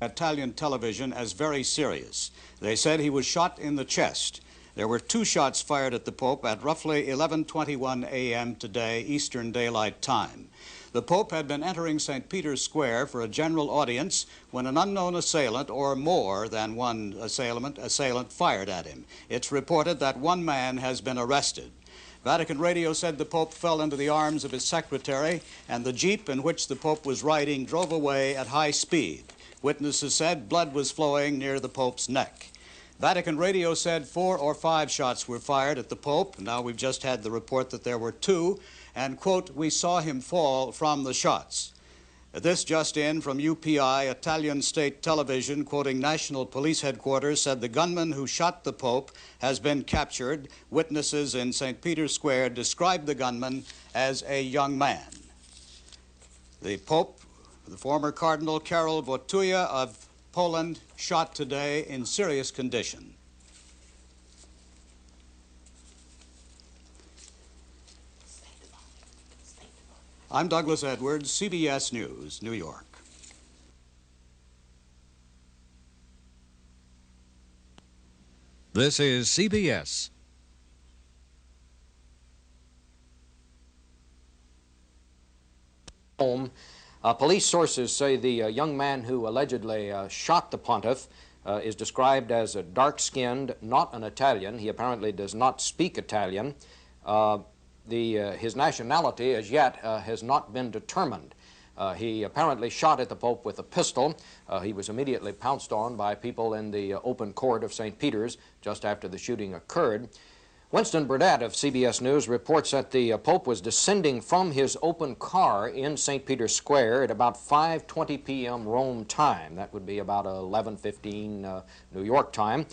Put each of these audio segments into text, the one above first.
Italian television as very serious. They said he was shot in the chest. There were 2 shots fired at the Pope at roughly 11:21 a.m. today, Eastern Daylight Time. The Pope had been entering St. Peter's Square for a general audience when an unknown assailant, or more than one assailant fired at him. It's reported that 1 man has been arrested. Vatican Radio said the Pope fell into the arms of his secretary, and the jeep in which the Pope was riding drove away at high speed. Witnesses said blood was flowing near the Pope's neck. Vatican Radio said 4 or 5 shots were fired at the Pope. Now we've just had the report that there were 2, and, quote, we saw him fall from the shots. This just in from UPI, Italian state television, quoting National Police Headquarters, said the gunman who shot the Pope has been captured. Witnesses in St. Peter's Square described the gunman as a young man. The Pope, the former Cardinal Karol Wojtyła of Poland, shot today in serious condition. I'm Douglas Edwards, CBS News, New York. This is CBS. Police sources say the young man who allegedly shot the pontiff is described as a dark-skinned, not an Italian. He apparently does not speak Italian. His nationality as yet has not been determined. He apparently shot at the Pope with a pistol. He was immediately pounced on by people in the open court of St. Peter's just after the shooting occurred. Winston Burdett of CBS News reports that the Pope was descending from his open car in St. Peter's Square at about 5:20 p.m. Rome time. That would be about 11:15 New York time.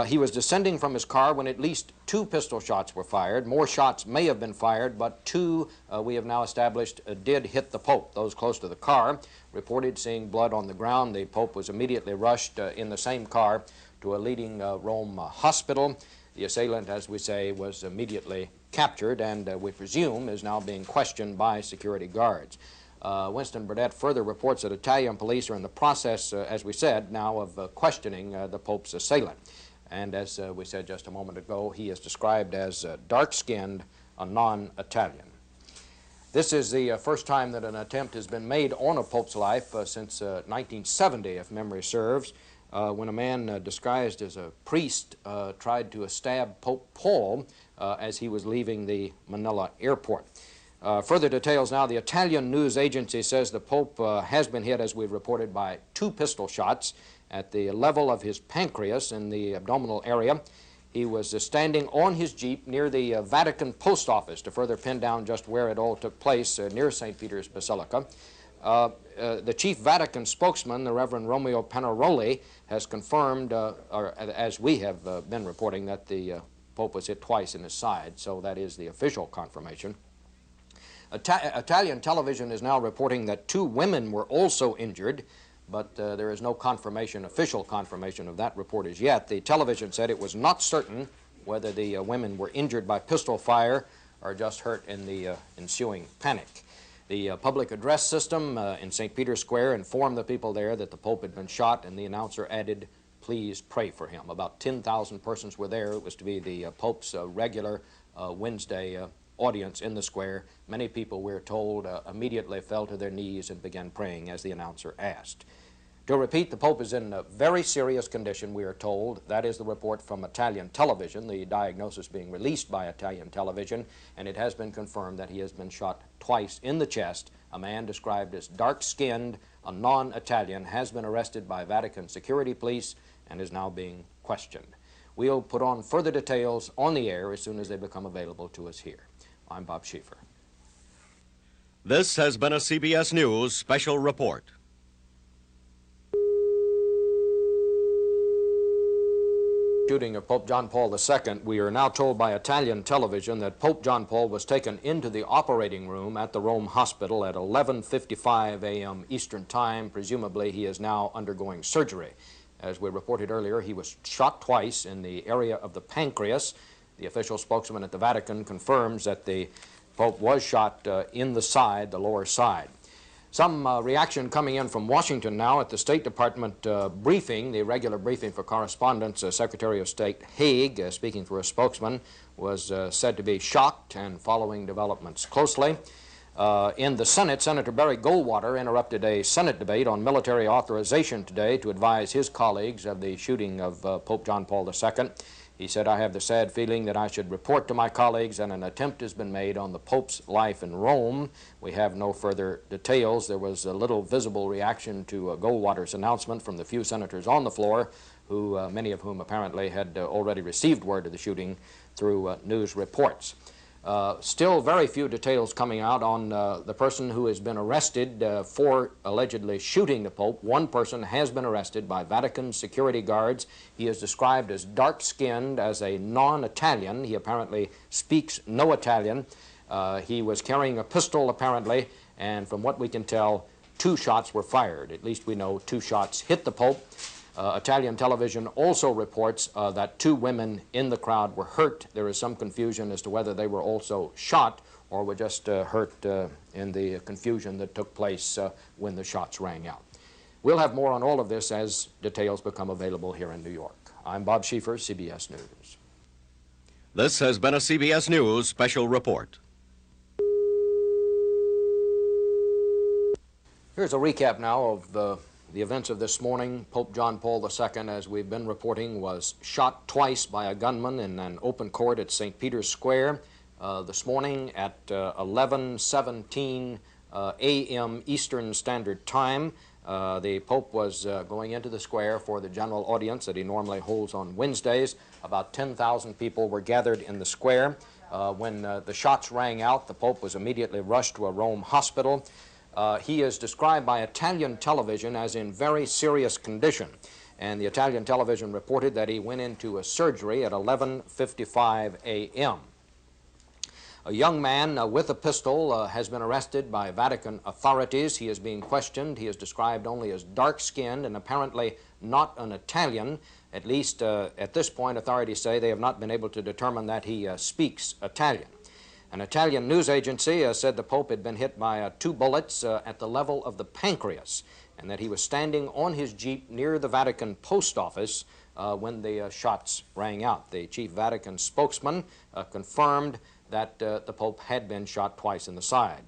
He was descending from his car when at least 2 pistol shots were fired. More shots may have been fired, but 2, we have now established, did hit the Pope. Those close to the car reported seeing blood on the ground. The Pope was immediately rushed in the same car to a leading Rome hospital. The assailant, as we say, was immediately captured and we presume is now being questioned by security guards. Winston Burdett further reports that Italian police are in the process, as we said, now of questioning the Pope's assailant. And as we said just a moment ago, he is described as dark-skinned, a non-Italian. This is the first time that an attempt has been made on a Pope's life since 1970, if memory serves, when a man disguised as a priest tried to stab Pope Paul as he was leaving the Manila airport. Further details now. The Italian news agency says the Pope has been hit, as we've reported, by 2 pistol shots at the level of his pancreas in the abdominal area. He was standing on his jeep near the Vatican post office to further pin down just where it all took place near St. Peter's Basilica. The chief Vatican spokesman, the Reverend Romeo Panaroli, has confirmed, or as we have been reporting, that the Pope was hit twice in his side, so that is the official confirmation. Italian television is now reporting that 2 women were also injured, but there is no confirmation, official confirmation of that report as yet. The television said it was not certain whether the women were injured by pistol fire or just hurt in the ensuing panic. The public address system in St. Peter's Square informed the people there that the Pope had been shot, and the announcer added, "Please pray for him." About 10,000 persons were there. It was to be the Pope's regular Wednesday audience in the square. Many people, we're told, immediately fell to their knees and began praying as the announcer asked. To repeat, the Pope is in a very serious condition, we are told. That is the report from Italian television, the diagnosis being released by Italian television, and it has been confirmed that he has been shot twice in the chest. A man described as dark-skinned, a non-Italian, has been arrested by Vatican security police and is now being questioned. We'll put on further details on the air as soon as they become available to us here. I'm Bob Schieffer. This has been a CBS News special report. Shooting of Pope John Paul II, we are now told by Italian television that Pope John Paul was taken into the operating room at the Rome hospital at 11:55 a.m. Eastern Time. Presumably, he is now undergoing surgery. As we reported earlier, he was shot twice in the area of the pancreas. The official spokesman at the Vatican confirms that the Pope was shot in the side, the lower side. Some reaction coming in from Washington now at the State Department briefing, the regular briefing for correspondents. Secretary of State Haig, speaking for a spokesman, was said to be shocked and following developments closely. In the Senate, Senator Barry Goldwater interrupted a Senate debate on military authorization today to advise his colleagues of the shooting of Pope John Paul II. He said, "I have the sad feeling that I should report to my colleagues that an attempt has been made on the Pope's life in Rome. We have no further details." There was a little visible reaction to Goldwater's announcement from the few senators on the floor, who many of whom apparently had already received word of the shooting through news reports. Still very few details coming out on the person who has been arrested for allegedly shooting the Pope. One person has been arrested by Vatican security guards. He is described as dark-skinned, as a non-Italian. He apparently speaks no Italian. He was carrying a pistol, apparently, and from what we can tell, 2 shots were fired. At least we know 2 shots hit the Pope. Italian television also reports that 2 women in the crowd were hurt. There is some confusion as to whether they were also shot or were just hurt in the confusion that took place when the shots rang out. We'll have more on all of this as details become available here in New York. I'm Bob Schieffer, CBS News. This has been a CBS News special report. Here's a recap now of the events of this morning. Pope John Paul II, as we've been reporting, was shot twice by a gunman in an open court at St. Peter's Square this morning at 11:17 a.m. Eastern Standard Time. The Pope was going into the square for the general audience that he normally holds on Wednesdays. About 10,000 people were gathered in the square. When the shots rang out, the Pope was immediately rushed to a Rome hospital. He is described by Italian television as in very serious condition, and the Italian television reported that he went into a surgery at 11:55 a.m. A young man with a pistol has been arrested by Vatican authorities. He is being questioned. He is described only as dark-skinned and apparently not an Italian. At least at this point, authorities say they have not been able to determine that he speaks Italian. An Italian news agency said the Pope had been hit by 2 bullets at the level of the pancreas, and that he was standing on his Jeep near the Vatican post office when the shots rang out. The chief Vatican spokesman confirmed that the Pope had been shot twice in the side.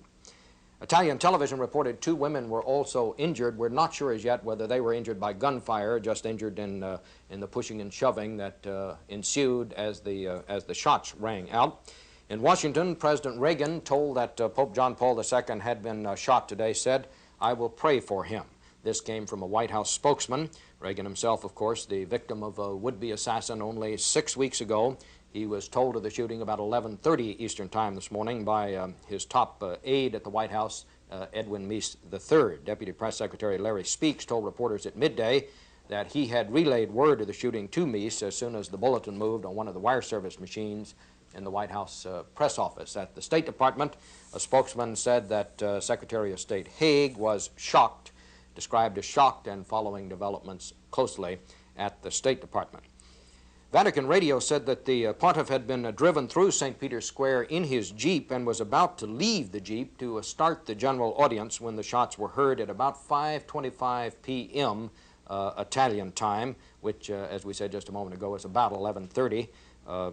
Italian television reported 2 women were also injured. We're not sure as yet whether they were injured by gunfire, just injured in the pushing and shoving that ensued as the shots rang out. In Washington, President Reagan told that Pope John Paul II had been shot today, said, "I will pray for him." This came from a White House spokesman. Reagan himself, of course, the victim of a would-be assassin only 6 weeks ago. He was told of the shooting about 11:30 Eastern Time this morning by his top aide at the White House, Edwin Meese III. Deputy Press Secretary Larry Speaks told reporters at midday that he had relayed word of the shooting to Meese as soon as the bulletin moved on one of the wire service machines in the White House press office. At the State Department, a spokesman said that Secretary of State Haig was shocked, described as shocked and following developments closely at the State Department. Vatican Radio said that the pontiff had been driven through St. Peter's Square in his Jeep and was about to leave the Jeep to start the general audience when the shots were heard at about 5:25 p.m. Italian time, which, as we said just a moment ago, is about 11:30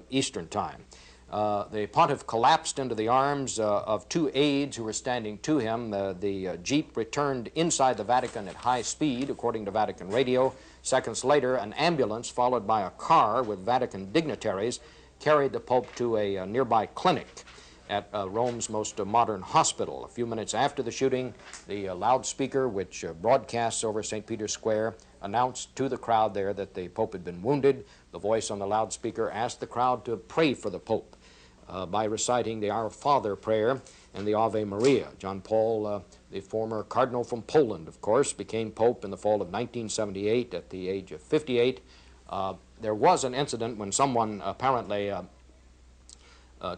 Eastern Time. The pontiff collapsed into the arms of 2 aides who were standing to him. The Jeep returned inside the Vatican at high speed, according to Vatican Radio. Seconds later, an ambulance, followed by a car with Vatican dignitaries, carried the Pope to a nearby clinic at Rome's most modern hospital. A few minutes after the shooting, the loudspeaker, which broadcasts over St. Peter's Square, announced to the crowd there that the Pope had been wounded. The voice on the loudspeaker asked the crowd to pray for the Pope by reciting the Our Father prayer and the Ave Maria. John Paul, the former cardinal from Poland, of course, became Pope in the fall of 1978 at the age of 58. There was an incident when someone apparently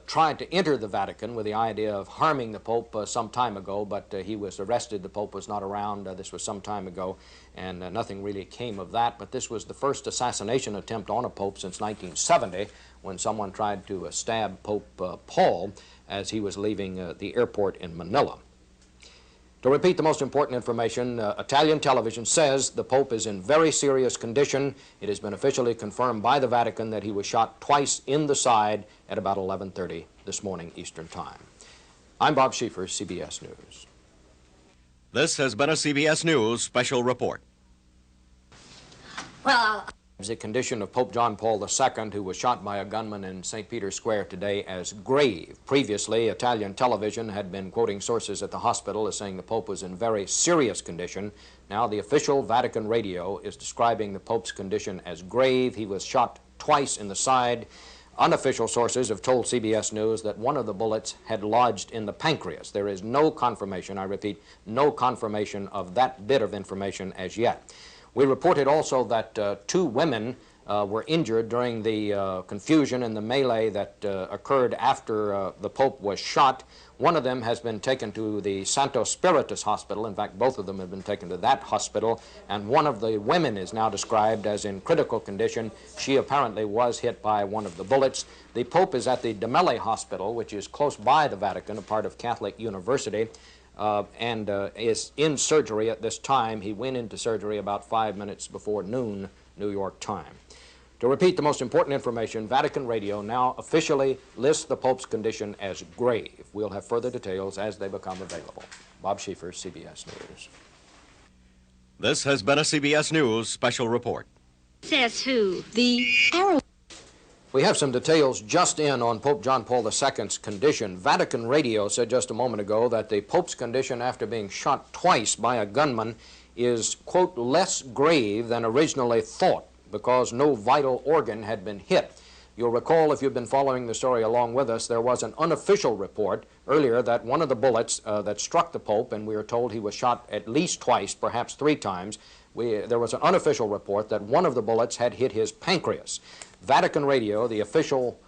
tried to enter the Vatican with the idea of harming the Pope some time ago, but he was arrested. The Pope was not around. This was some time ago, and nothing really came of that. But this was the first assassination attempt on a Pope since 1970, when someone tried to stab Pope Paul as he was leaving the airport in Manila. To repeat the most important information, Italian television says the Pope is in very serious condition. It has been officially confirmed by the Vatican that he was shot twice in the side at about 11:30 this morning Eastern Time. I'm Bob Schieffer, CBS News. This has been a CBS News special report. Well, The condition of Pope John Paul II, who was shot by a gunman in St. Peter's Square today, as grave. Previously, Italian television had been quoting sources at the hospital as saying the Pope was in very serious condition. Now the official Vatican radio is describing the Pope's condition as grave. He was shot twice in the side. Unofficial sources have told CBS News that one of the bullets had lodged in the pancreas. There is no confirmation, I repeat, no confirmation of that bit of information as yet. We reported also that two women were injured during the confusion and the melee that occurred after the Pope was shot. One of them has been taken to the Santo Spiritus Hospital. In fact, both of them have been taken to that hospital. And one of the women is now described as in critical condition. She apparently was hit by one of the bullets. The Pope is at the Gemelli Hospital, which is close by the Vatican, a part of Catholic University. And is in surgery at this time. He went into surgery about 5 minutes before noon, New York time. To repeat the most important information, Vatican Radio now officially lists the Pope's condition as grave. We'll have further details as they become available. Bob Schieffer, CBS News. This has been a CBS News special report. says who? The arrow. We have some details just in on Pope John Paul II's condition. Vatican Radio said just a moment ago that the Pope's condition after being shot twice by a gunman is, quote, less grave than originally thought because no vital organ had been hit. You'll recall, if you've been following the story along with us, there was an unofficial report earlier that one of the bullets that struck the Pope, and we are told he was shot at least twice, perhaps 3 times, there was an unofficial report that one of the bullets had hit his pancreas. Vatican Radio, the official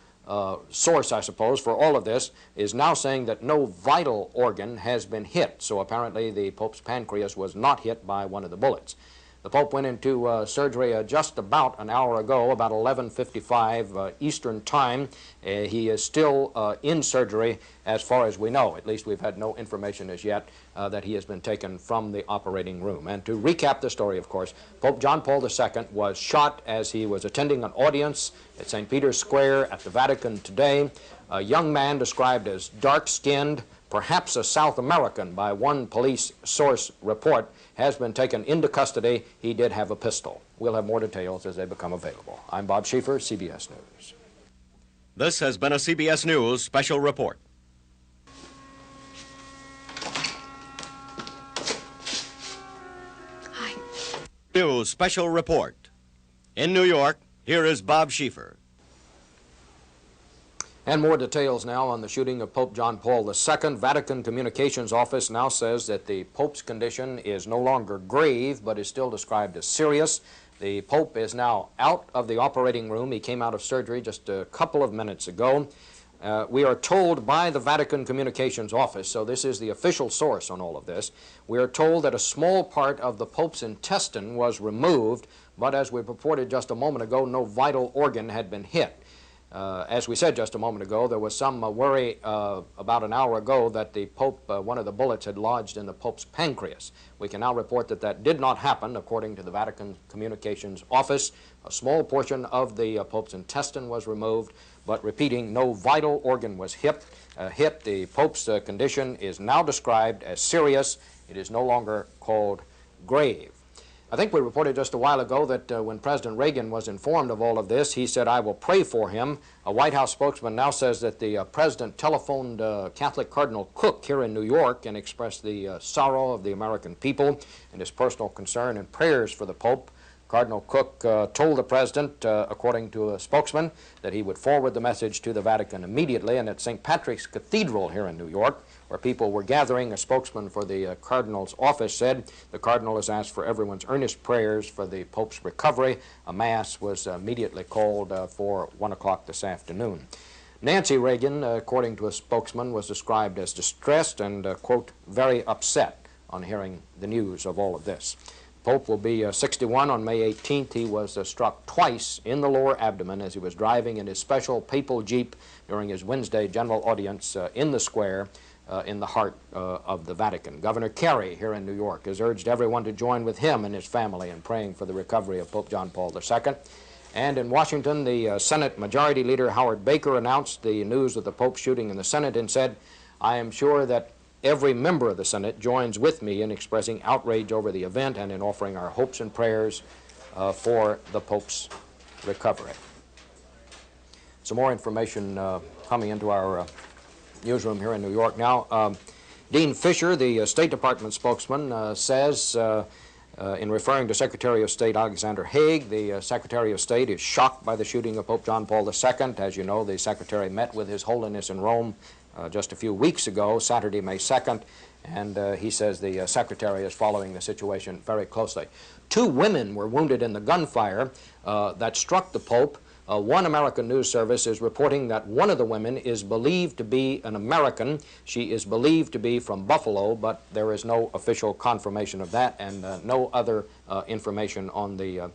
source, I suppose, for all of this, is now saying that no vital organ has been hit. So apparently the Pope's pancreas was not hit by one of the bullets. The Pope went into surgery just about an hour ago, about 11:55 Eastern Time. He is still in surgery as far as we know. At least we've had no information as yet that he has been taken from the operating room. And to recap the story, of course, Pope John Paul II was shot as he was attending an audience at St. Peter's Square at the Vatican today. A young man described as dark-skinned, perhaps a South American by one police source report, has been taken into custody. He did have a pistol. We'll have more details as they become available. I'm Bob Schieffer, CBS News. This has been a CBS News special report. Hi. News special report. In New York, here is Bob Schieffer. And more details now on the shooting of Pope John Paul II. Vatican Communications Office now says that the Pope's condition is no longer grave, but is still described as serious. The Pope is now out of the operating room. He came out of surgery just a couple of minutes ago. We are told by the Vatican Communications Office, so this is the official source on all of this, we are told that a small part of the Pope's intestine was removed, but as we reported just a moment ago, no vital organ had been hit. As we said just a moment ago, there was some worry about an hour ago that the Pope, one of the bullets had lodged in the Pope's pancreas. We can now report that that did not happen, according to the Vatican Communications Office. A small portion of the Pope's intestine was removed, but repeating, no vital organ was hit. The Pope's condition is now described as serious. It is no longer called grave. I think we reported just a while ago that when President Reagan was informed of all of this, he said, "I will pray for him." A White House spokesman now says that the president telephoned Catholic Cardinal Cook here in New York and expressed the sorrow of the American people and his personal concern and prayers for the Pope. Cardinal Cook told the president, according to a spokesman, that he would forward the message to the Vatican immediately. And at St. Patrick's Cathedral here in New York, where people were gathering, a spokesman for the Cardinal's office said the Cardinal has asked for everyone's earnest prayers for the Pope's recovery. A Mass was immediately called for 1 o'clock this afternoon. Nancy Reagan, according to a spokesman, was described as distressed and, quote, very upset on hearing the news of all of this. Pope will be 61 on May 18th. He was struck twice in the lower abdomen as he was driving in his special papal jeep during his Wednesday general audience in the square in the heart of the Vatican. Governor Kerry here in New York has urged everyone to join with him and his family in praying for the recovery of Pope John Paul II. And in Washington, the Senate Majority Leader Howard Baker announced the news of the Pope's shooting in the Senate and said, "I am sure that every member of the Senate joins with me in expressing outrage over the event and in offering our hopes and prayers for the Pope's recovery." Some more information coming into our newsroom here in New York now. Dean Fisher, the State Department spokesman, says, in referring to Secretary of State Alexander Haig, the Secretary of State is shocked by the shooting of Pope John Paul II. As you know, the Secretary met with His Holiness in Rome just a few weeks ago, Saturday, May 2nd, and he says the Secretary is following the situation very closely. 2 women were wounded in the gunfire that struck the Pope. One American news service is reporting that one of the women is believed to be an American. She is believed to be from Buffalo, but there is no official confirmation of that, and no other information on the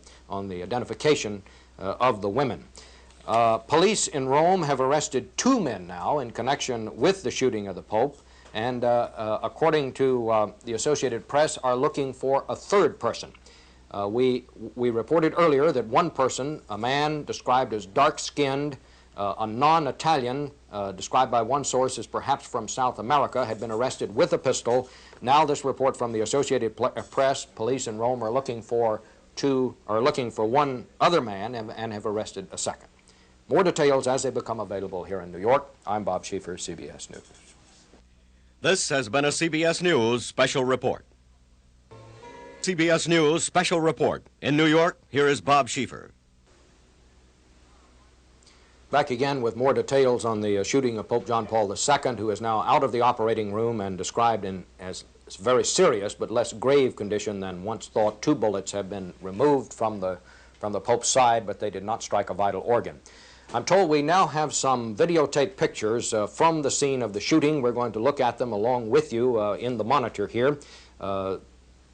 identification of the women. Police in Rome have arrested 2 men now in connection with the shooting of the Pope, and according to the Associated Press, are looking for a 3rd person. We reported earlier that one person, a man described as dark-skinned, a non-Italian, described by one source as perhaps from South America, had been arrested with a pistol. Now this report from the Associated Press, police in Rome are looking for one other man and have arrested a second. More details as they become available here in New York. I'm Bob Schieffer, CBS News. This has been a CBS News special report. CBS News special report. In New York, here is Bob Schieffer. Back again with more details on the shooting of Pope John Paul II, who is now out of the operating room and described as very serious but less grave condition than once thought. 2 bullets have been removed from the Pope's side, but they did not strike a vital organ. I'm told we now have some videotape pictures from the scene of the shooting. We're going to look at them along with you in the monitor here.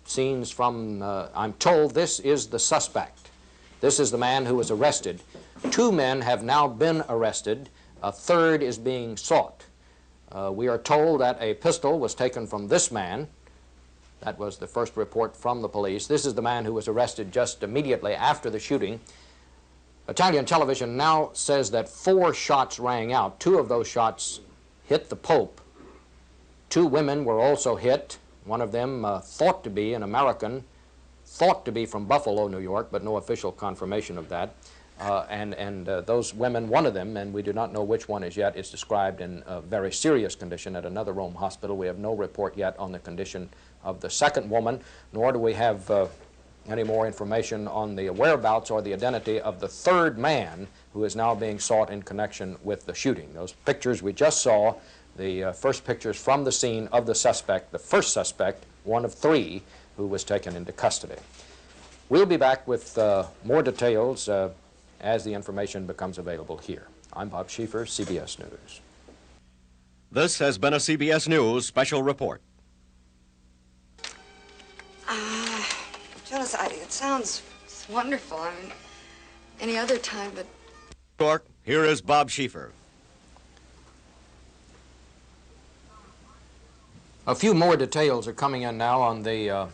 Scenes from, I'm told this is the suspect. This is the man who was arrested. 2 men have now been arrested. A 3rd is being sought. We are told that a pistol was taken from this man. That was the first report from the police. This is the man who was arrested just immediately after the shooting. Italian television now says that 4 shots rang out. 2 of those shots hit the Pope. 2 women were also hit. One of them thought to be an American, thought to be from Buffalo, New York, but no official confirmation of that. Those women, one of them, and we do not know which one as yet, is described in a very serious condition at another Rome hospital. We have no report yet on the condition of the second woman, nor do we have any more information on the whereabouts or the identity of the 3rd man who is now being sought in connection with the shooting. Those pictures we just saw, the first pictures from the scene of the suspect, the first suspect, one of 3 who was taken into custody. We'll be back with more details as the information becomes available here. I'm Bob Schieffer, CBS News. This has been a CBS News special report. Jonas, it sounds wonderful. I mean, any other time, but... New York, here is Bob Schieffer. A few more details are coming in now on the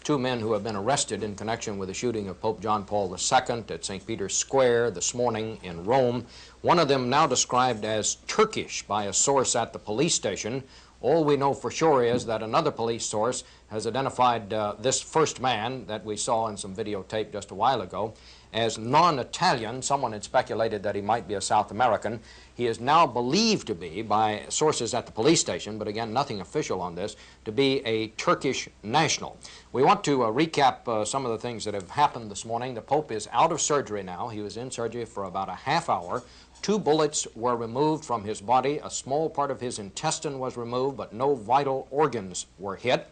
2 men who have been arrested in connection with the shooting of Pope John Paul II at St. Peter's Square this morning in Rome. One of them now described as Turkish by a source at the police station. All we know for sure is that another police source has identified this first man that we saw in some videotape just a while ago as non-Italian. Someone had speculated that he might be a South American. He is now believed to be, by sources at the police station, but again, nothing official on this, to be a Turkish national. We want to recap some of the things that have happened this morning. The Pope is out of surgery now. He was in surgery for about a half hour. 2 bullets were removed from his body. A small part of his intestine was removed, but no vital organs were hit.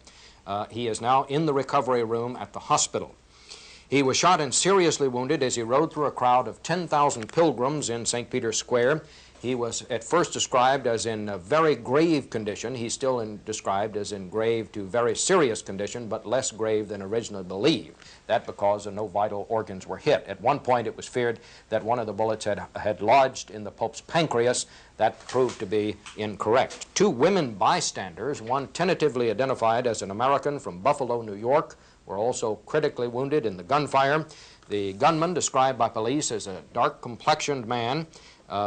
He is now in the recovery room at the hospital. He was shot and seriously wounded as he rode through a crowd of 10,000 pilgrims in St. Peter's Square. He was at first described as in a very grave condition. He's still described as in grave to very serious condition, but less grave than originally believed. That because no vital organs were hit. At one point it was feared that one of the bullets had lodged in the Pope's pancreas. That proved to be incorrect. Two women bystanders, one tentatively identified as an American from Buffalo, New York, were also critically wounded in the gunfire. The gunman, described by police as a dark-complexioned man,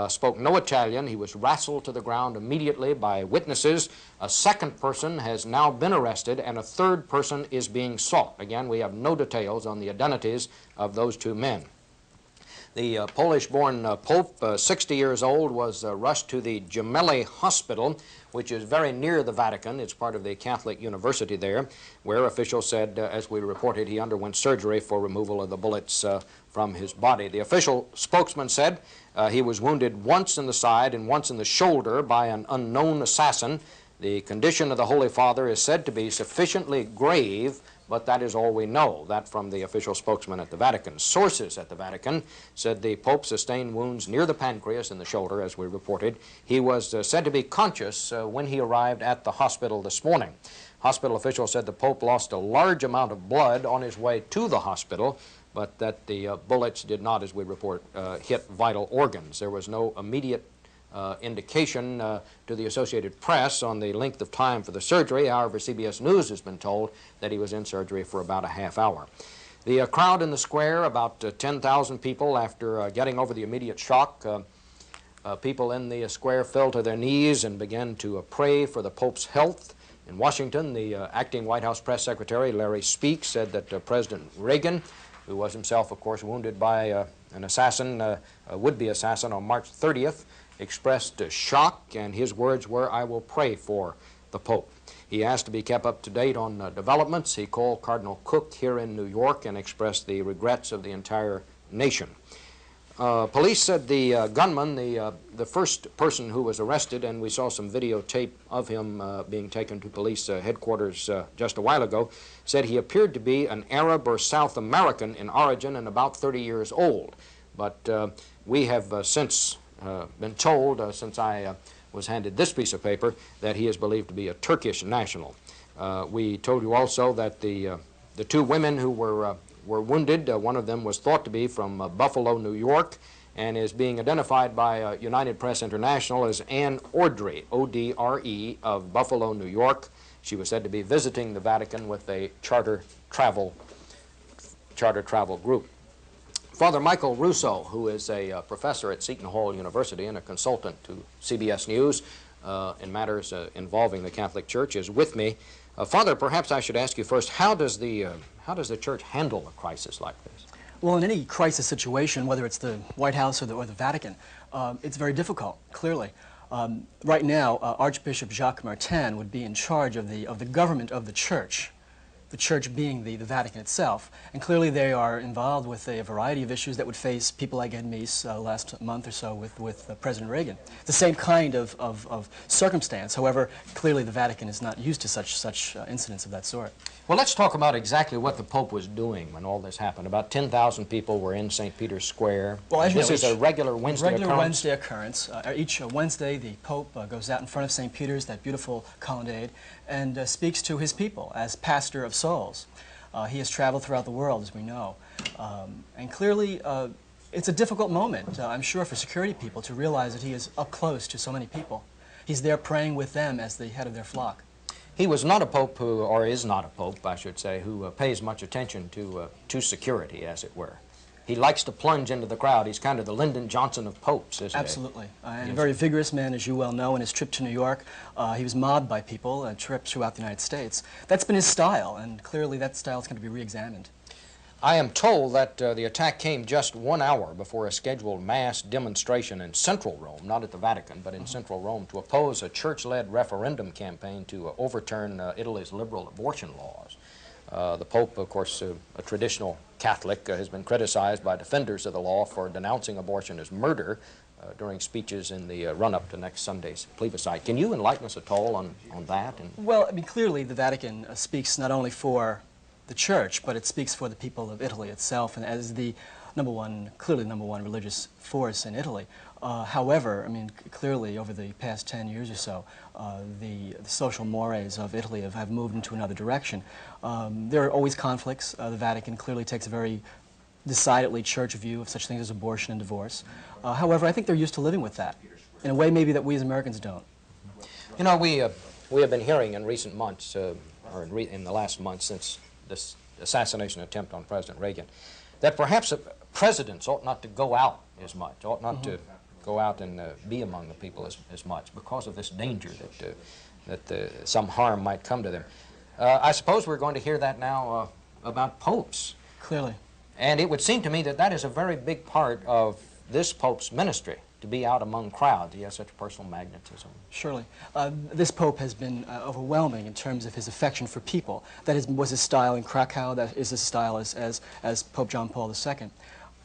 spoke no Italian. He was wrestled to the ground immediately by witnesses. A second person has now been arrested, and a third person is being sought. Again, we have no details on the identities of those two men. The Polish-born Pope, 60 years old, was rushed to the Gemelli Hospital, which is very near the Vatican. It's part of the Catholic University there, where officials said, as we reported, he underwent surgery for removal of the bullets from his body. The official spokesman said he was wounded once in the side and once in the shoulder by an unknown assassin. The condition of the Holy Father is said to be sufficiently grave, but that is all we know. That from the official spokesman at the Vatican. Sources at the Vatican said the Pope sustained wounds near the pancreas and the shoulder, as we reported. He was said to be conscious when he arrived at the hospital this morning. Hospital officials said the Pope lost a large amount of blood on his way to the hospital, but that the bullets did not, as we report, hit vital organs. There was no immediate indication to the Associated Press on the length of time for the surgery. However, CBS News has been told that he was in surgery for about a half hour. The crowd in the square, about 10,000 people, after getting over the immediate shock, people in the square fell to their knees and began to pray for the Pope's health. In Washington, the acting White House press secretary, Larry Speake, said that President Reagan, who was himself, of course, wounded by an assassin, a would-be assassin on March 30th, expressed shock, and his words were, "I will pray for the Pope." He asked to be kept up to date on developments. He called Cardinal Cook here in New York and expressed the regrets of the entire nation. Police said the gunman, the first person who was arrested, and we saw some videotape of him being taken to police headquarters just a while ago, said he appeared to be an Arab or South American in origin and about 30 years old. But we have since been told, since I was handed this piece of paper, that he is believed to be a Turkish national. We told you also that the two women who were wounded, one of them was thought to be from Buffalo, New York, and is being identified by United Press International as Ann Ordre, O-D-R-E, of Buffalo, New York. She was said to be visiting the Vatican with a charter travel group. Father Michael Russo, who is a professor at Seton Hall University and a consultant to CBS News in matters involving the Catholic Church, is with me. Father, perhaps I should ask you first, how does the Church handle a crisis like this? Well, in any crisis situation, whether it's the White House or the Vatican, it's very difficult, clearly. Right now, Archbishop Jacques Martin would be in charge of the government of the Church being the Vatican itself. And clearly they are involved with a variety of issues that would face people like Ed Meese last month or so with President Reagan. The same kind of circumstance. However, clearly the Vatican is not used to such incidents of that sort. Well, let's talk about exactly what the Pope was doing when all this happened. About 10,000 people were in St. Peter's Square. Well, as this is a regular Wednesday occurrence? Wednesday occurrence. Each Wednesday, the Pope goes out in front of St. Peter's, that beautiful colonnade, and speaks to his people as pastor of souls. He has traveled throughout the world, as we know. And clearly, it's a difficult moment, I'm sure, for security people to realize that he is up close to so many people. He's there praying with them as the head of their flock. He was not a pope who, or is not a pope, I should say, who pays much attention to security, as it were. He likes to plunge into the crowd. He's kind of the Lyndon Johnson of popes, isn't he? Absolutely. And a very vigorous man, as you well know. In his trip to New York, he was mobbed by people, trips throughout the United States. That's been his style, and clearly that style is going to be re-examined. I am told that the attack came just 1 hour before a scheduled mass demonstration in central Rome, not at the Vatican, but in central Rome, to oppose a church-led referendum campaign to overturn Italy's liberal abortion laws. The Pope, of course, a traditional Catholic, has been criticized by defenders of the law for denouncing abortion as murder during speeches in the run-up to next Sunday's plebiscite. Can you enlighten us at all on that? Well, I mean, clearly the Vatican speaks not only for the Church, but it speaks for the people of Italy itself. And as the clearly number one religious force in Italy. However, I mean, clearly over the past 10 years or so, the social mores of Italy have moved into another direction. There are always conflicts. The Vatican clearly takes a very decidedly church view of such things as abortion and divorce. However, I think they're used to living with that in a way maybe that we as Americans don't. You know, we have been hearing in recent months, or in the last month since this assassination attempt on President Reagan, that perhaps presidents ought not to go out as much, ought not to go out and be among the people as much because of this danger that some harm might come to them. I suppose we're going to hear that now about popes. Clearly. And it would seem to me that that is a very big part of this pope's ministry, to be out among crowds. He has such personal magnetism. Surely. This pope has been overwhelming in terms of his affection for people. That was his style in Krakow. That is his style as Pope John Paul II.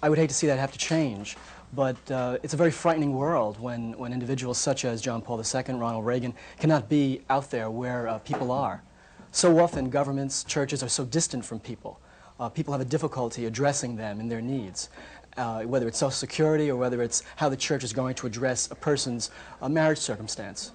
I would hate to see that have to change, but it's a very frightening world when individuals such as John Paul II, Ronald Reagan, cannot be out there where people are. So often governments, churches are so distant from people. People have a difficulty addressing them and their needs, whether it's Social Security or whether it's how the church is going to address a person's marriage circumstance.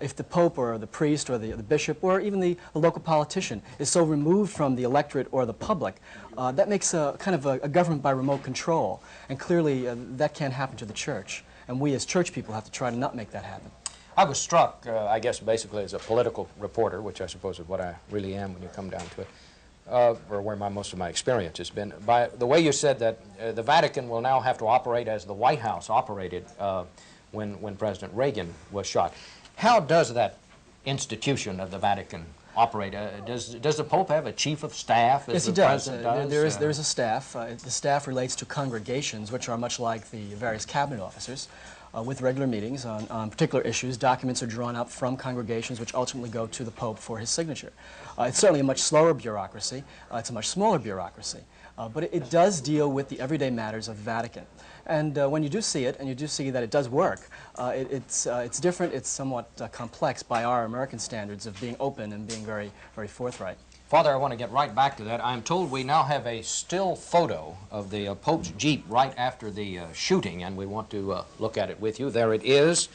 If the Pope or the priest or the bishop or even the local politician is so removed from the electorate or the public, that makes a kind of a government by remote control. And clearly that can't happen to the church. And we as church people have to try to not make that happen. I was struck, I guess basically as a political reporter, which I suppose is what I really am when you come down to it, or where most of my experience has been, by the way you said that the Vatican will now have to operate as the White House operated when President Reagan was shot. How does that institution of the Vatican operate? Does the Pope have a chief of staff? Yes, he does. There is a staff. The staff relates to congregations, which are much like the various cabinet officers, with regular meetings on particular issues. Documents are drawn up from congregations, which ultimately go to the Pope for his signature. It's certainly a much slower bureaucracy. It's a much smaller bureaucracy. But it does deal with the everyday matters of the Vatican. And when you do see it, and you do see that it does work, it's different, it's somewhat complex by our American standards of being open and being very, very forthright. Father, I want to get right back to that. I'm told we now have a still photo of the Pope's Jeep right after the shooting, and we want to look at it with you. There it is.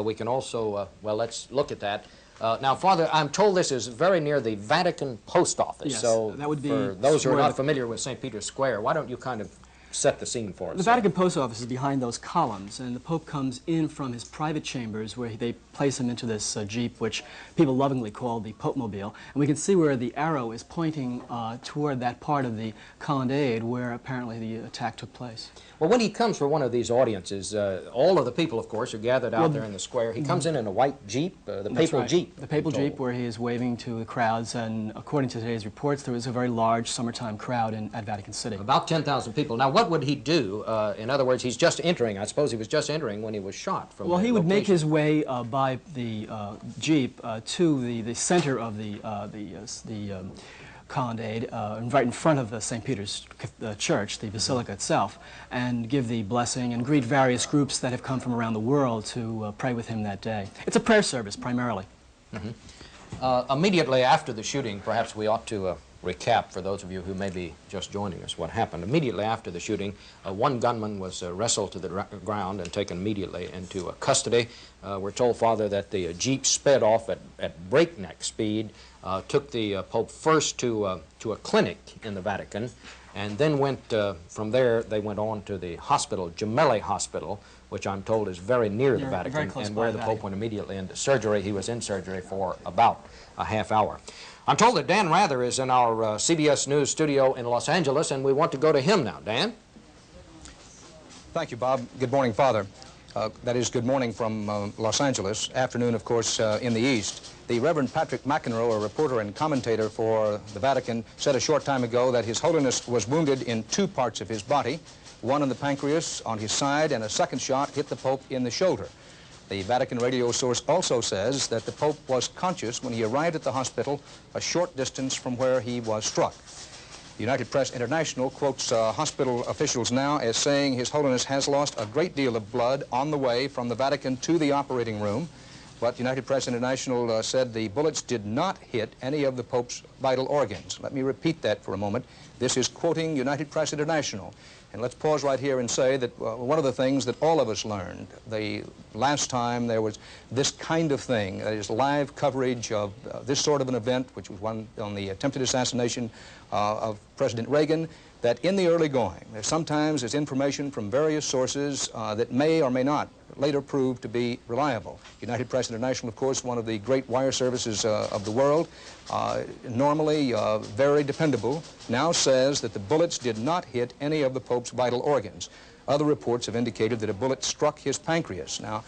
We can also, well, let's look at that. Now, Father, I'm told this is very near the Vatican Post Office. Yes, so that would be for those who are not familiar with St. Peter's Square, why don't you kind of set the scene for us? The Vatican Post Office is behind those columns, and the Pope comes in from his private chambers where they place him into this Jeep, which people lovingly call the Pope-mobile. And we can see where the arrow is pointing toward that part of the colonnade where apparently the attack took place. Well, when he comes for one of these audiences, all of the people, of course, are gathered out there in the square. He comes in a white Jeep, the papal Jeep. The papal Jeep, where he is waving to the crowds, and according to today's reports, there was a very large summertime crowd at Vatican City. About 10,000 people. Now, what would he do? In other words, he's just entering. I suppose he was just entering when he was shot from Well, he would location. make his way by the Jeep to the center of the colonnade, right in front of the St. Peter's Church, the basilica itself, and give the blessing and greet various groups that have come from around the world to pray with him that day. It's a prayer service, primarily. Immediately after the shooting, perhaps we ought to recap for those of you who may be just joining us what happened. Immediately after the shooting, one gunman was wrestled to the ground and taken immediately into custody. We're told, Father, that the Jeep sped off at breakneck speed, took the Pope first to a clinic in the Vatican, and then went from there, they went on to the hospital, Gemelli Hospital, which I'm told is very near the Vatican, and where the Pope went immediately into surgery. He was in surgery for about a half hour. I'm told that Dan Rather is in our CBS News studio in Los Angeles, and we want to go to him now. Dan? Thank you, Bob. Good morning, Father. That is, good morning from Los Angeles. Afternoon, of course, in the East. The Reverend Patrick McEnroe, a reporter and commentator for the Vatican, said a short time ago that His Holiness was wounded in two parts of his body, one in the pancreas on his side, and a second shot hit the Pope in the shoulder. The Vatican radio source also says that the Pope was conscious when he arrived at the hospital a short distance from where he was struck. The United Press International quotes hospital officials now as saying His Holiness has lost a great deal of blood on the way from the Vatican to the operating room, but United Press International said the bullets did not hit any of the Pope's vital organs. Let me repeat that for a moment. This is quoting United Press International. And let's pause right here and say that one of the things that all of us learned the last time there was this kind of thing, that is live coverage of this sort of an event, which was one on the attempted assassination of President Reagan, that in the early going, there sometimes is information from various sources that may or may not later prove to be reliable. United Press International, of course, one of the great wire services of the world, normally very dependable, now says that the bullets did not hit any of the Pope's vital organs. Other reports have indicated that a bullet struck his pancreas. Now,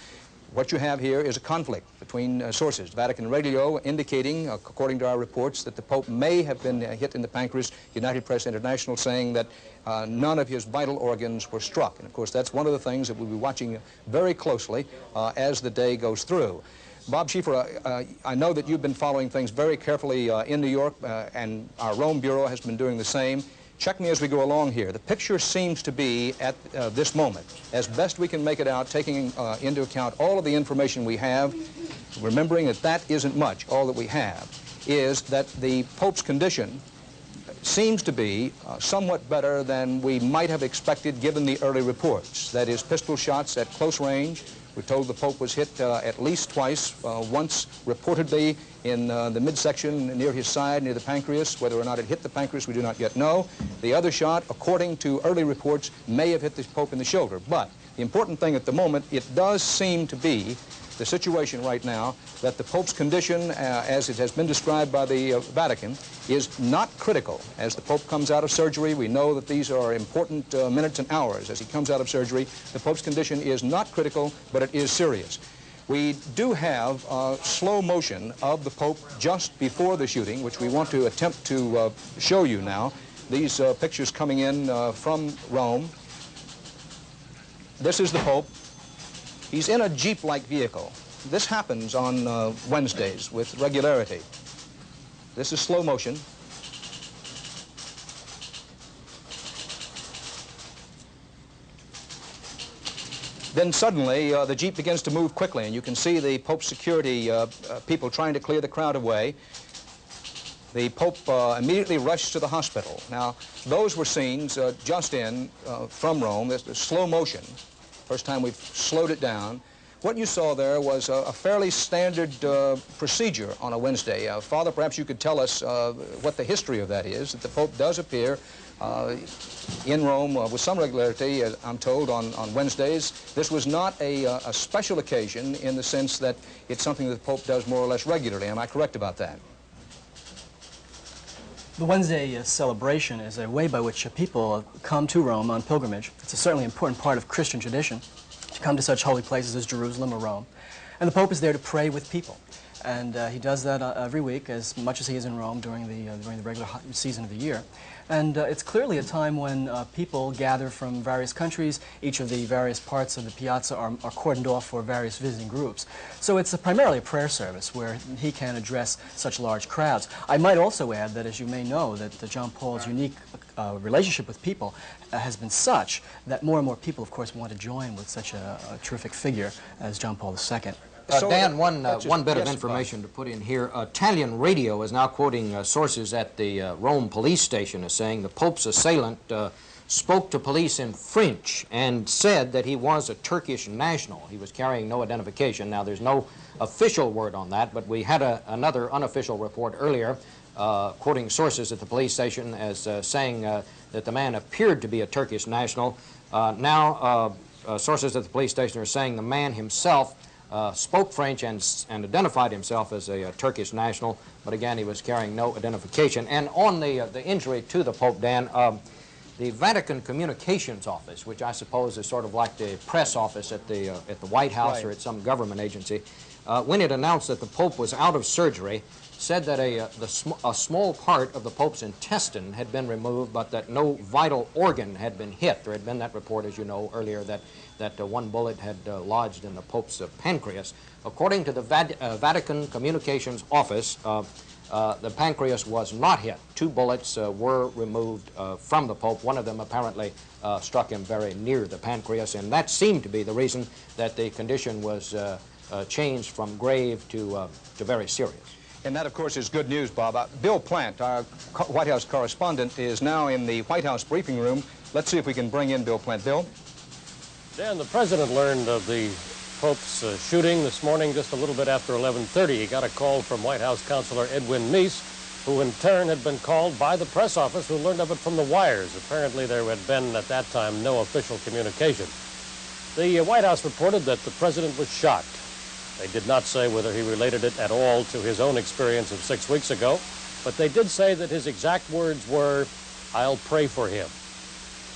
what you have here is a conflict between sources. Vatican Radio indicating, according to our reports, that the Pope may have been hit in the pancreas. United Press International saying that none of his vital organs were struck. And of course, that's one of the things that we'll be watching very closely as the day goes through. Bob Schieffer, I know that you've been following things very carefully in New York, and our Rome Bureau has been doing the same. Check me as we go along here. The picture seems to be, at this moment, as best we can make it out, taking into account all of the information we have, remembering that that isn't much. All that we have is that the Pope's condition seems to be somewhat better than we might have expected given the early reports. That is, pistol shots at close range. We're told the Pope was hit at least twice, once reportedly in the midsection near his side, near the pancreas. Whether or not it hit the pancreas, we do not yet know. The other shot, according to early reports, may have hit the Pope in the shoulder. But the important thing at the moment, it does seem to be the situation right now that the Pope's condition, as it has been described by the Vatican, is not critical. As the Pope comes out of surgery, we know that these are important minutes and hours. As he comes out of surgery, the Pope's condition is not critical, but it is serious. We do have slow motion of the Pope just before the shooting, which we want to attempt to show you now. These pictures coming in from Rome. This is the Pope. He's in a Jeep-like vehicle. This happens on Wednesdays with regularity. This is slow motion. Then suddenly, the Jeep begins to move quickly, and you can see the Pope's security people trying to clear the crowd away. The Pope immediately rushed to the hospital. Now, those were scenes just in from Rome. This slow motion. First time we've slowed it down. What you saw there was a fairly standard procedure on a Wednesday. Father, perhaps you could tell us what the history of that is, that the Pope does appear in Rome with some regularity, I'm told, on Wednesdays. This was not a special occasion in the sense that it's something that the Pope does more or less regularly. Am I correct about that? The Wednesday celebration is a way by which people come to Rome on pilgrimage. It's a certainly important part of Christian tradition to come to such holy places as Jerusalem or Rome. And the Pope is there to pray with people. And he does that every week, as much as he is in Rome during the regular season of the year. And it's clearly a time when people gather from various countries. Each of the various parts of the piazza are cordoned off for various visiting groups. So it's primarily a prayer service where he can address such large crowds. I might also add that, as you may know, that John Paul's unique relationship with people has been such that more and more people, of course, want to join with such a terrific figure as John Paul II. Dan, one bit of information to put in here. Italian radio is now quoting sources at the Rome police station as saying the Pope's assailant spoke to police in French and said that he was a Turkish national. He was carrying no identification. Now, there's no official word on that, but we had another unofficial report earlier quoting sources at the police station as saying that the man appeared to be a Turkish national. Now, sources at the police station are saying the man himself spoke French and identified himself as a Turkish national, but again, he was carrying no identification. And on the injury to the Pope, Dan, the Vatican Communications Office, which I suppose is sort of like the press office at the White House or at some government agency, when it announced that the Pope was out of surgery, said that a small part of the Pope's intestine had been removed, but that no vital organ had been hit. There had been that report, as you know, earlier that one bullet had lodged in the Pope's pancreas. According to the Vatican Communications Office, the pancreas was not hit. 2 bullets were removed from the Pope. One of them apparently struck him very near the pancreas, and that seemed to be the reason that the condition was changed from grave to very serious. And that, of course, is good news, Bob. Bill Plant, our White House correspondent, is now in the White House briefing room Let's see if we can bring in Bill Plante. Bill? Dan, the president learned of the Pope's shooting this morning just a little bit after 11:30. He got a call from White House counselor Edwin Meese, who in turn had been called by the press office, who learned of it from the wires. Apparently there had been, at that time, no official communication. The White House reported that the president was shot. They did not say whether he related it at all to his own experience of 6 weeks ago, but they did say that his exact words were, "I'll pray for him."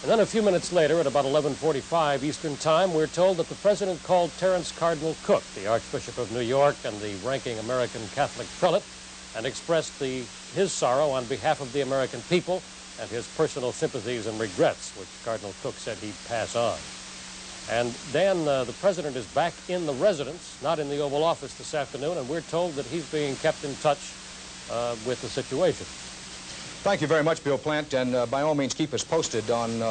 And then a few minutes later, at about 11:45 Eastern Time, we're told that the president called Terence Cardinal Cook, the Archbishop of New York and the ranking American Catholic prelate, and expressed his sorrow on behalf of the American people and his personal sympathies and regrets, which Cardinal Cook said he'd pass on. And Dan, the president is back in the residence, not in the Oval Office this afternoon, and we're told that he's being kept in touch with the situation. Thank you very much, Bill Plante, and by all means keep us posted on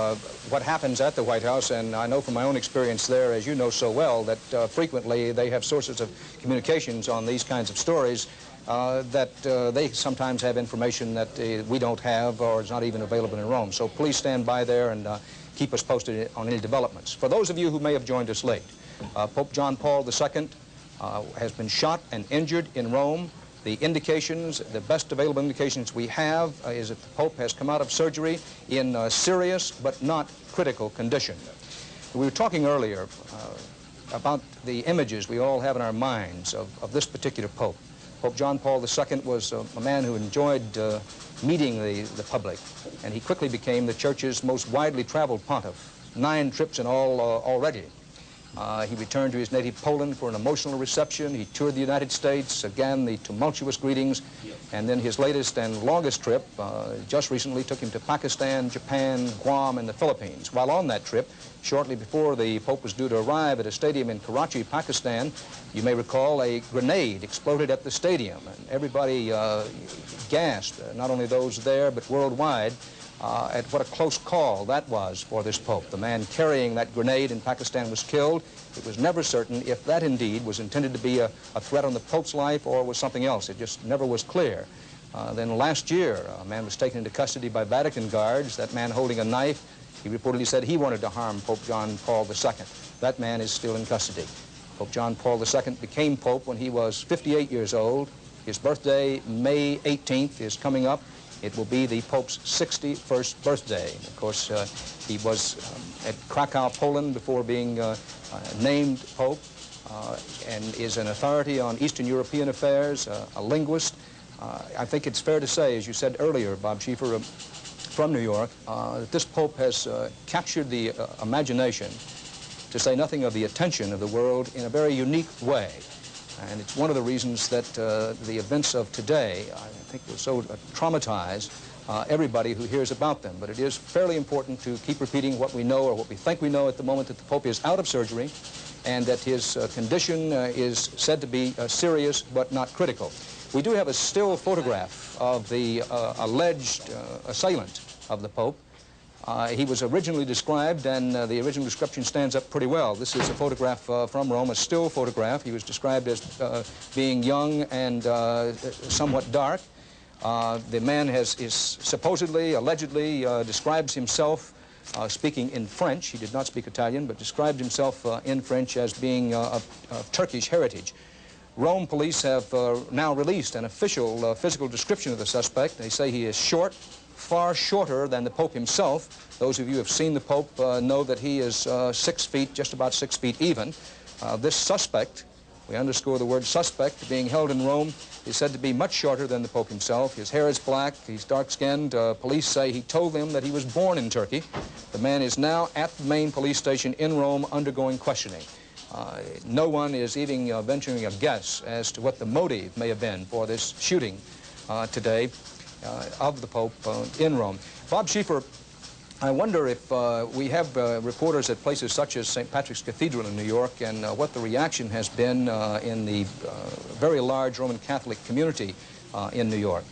what happens at the White House. And I know from my own experience there, as you know so well, that frequently they have sources of communications on these kinds of stories that they sometimes have information that we don't have or is not even available in Rome. So please stand by there and keep us posted on any developments. For those of you who may have joined us late, Pope John Paul II has been shot and injured in Rome. The indications, the best available indications we have is that the Pope has come out of surgery in serious but not critical condition. We were talking earlier about the images we all have in our minds of this particular Pope. Pope John Paul II was a man who enjoyed meeting the public, and he quickly became the Church's most widely traveled pontiff, 9 trips in all already. He returned to his native Poland for an emotional reception. He toured the United States, again the tumultuous greetings, and then his latest and longest trip just recently took him to Pakistan, Japan, Guam, and the Philippines. While on that trip, shortly before the Pope was due to arrive at a stadium in Karachi, Pakistan, you may recall a grenade exploded at the stadium, and everybody gasped, not only those there but worldwide, at what a close call that was for this Pope. The man carrying that grenade in Pakistan was killed. It was never certain if that indeed was intended to be a threat on the Pope's life or was something else. It just never was clear. Then last year, a man was taken into custody by Vatican guards, that man holding a knife. He reportedly said he wanted to harm Pope John Paul II. That man is still in custody. Pope John Paul II became Pope when he was 58 years old. His birthday, May 18th, is coming up. It will be the Pope's 61st birthday. Of course, he was at Krakow, Poland before being named Pope and is an authority on Eastern European affairs, a linguist. I think it's fair to say, as you said earlier, Bob Schieffer from New York, that this Pope has captured the imagination, to say nothing of the attention of the world, in a very unique way. And it's one of the reasons that the events of today, I think, will so traumatize everybody who hears about them. But it is fairly important to keep repeating what we know or what we think we know at the moment, that the Pope is out of surgery and that his condition is said to be serious but not critical. We do have a still photograph of the alleged assailant of the Pope. He was originally described, and the original description stands up pretty well. This is a photograph from Rome, a still photograph. He was described as being young and somewhat dark. The man is supposedly, allegedly, describes himself speaking in French. He did not speak Italian, but described himself in French as being of Turkish heritage. Rome police have now released an official physical description of the suspect. They say he is short, far shorter than the Pope himself. Those of you who have seen the Pope know that he is 6 feet, just about 6 feet even. This suspect, we underscore the word suspect, being held in Rome, is said to be much shorter than the Pope himself. His hair is black, he's dark-skinned. Police say he told them that he was born in Turkey. The man is now at the main police station in Rome undergoing questioning. No one is even venturing a guess as to what the motive may have been for this shooting today of the Pope in Rome. Bob Schieffer, I wonder if we have reporters at places such as St. Patrick's Cathedral in New York, and what the reaction has been in the very large Roman Catholic community in New York.